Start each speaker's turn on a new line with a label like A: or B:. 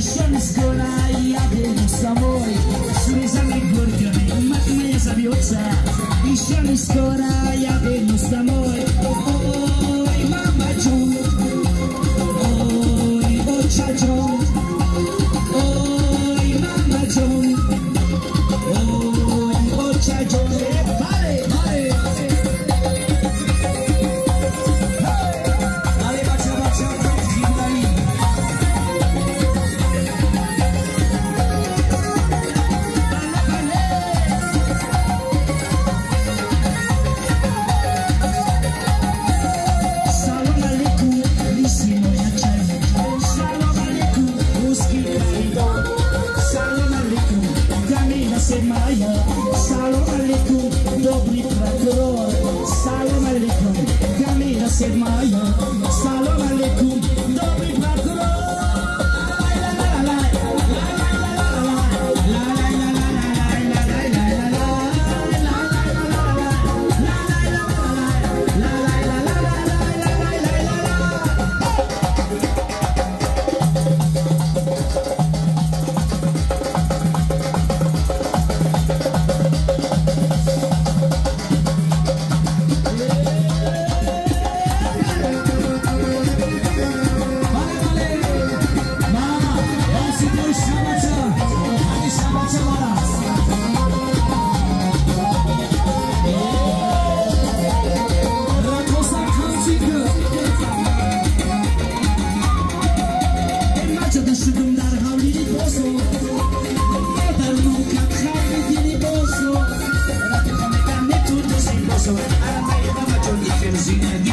A: Ishani skola jadę z samoj Srezami gorkami, matmaja zabiotca Ishani skola jadę z samoj Oj, mama John Oj, ocha John Oj, mama John Oj, ocha John Vale, vale Ale bacia, bacia, Salam alaikum, dobry prokuror. Salam alaikum, Kamila Sedmaja. Salam alaikum, dobry prokuror. Di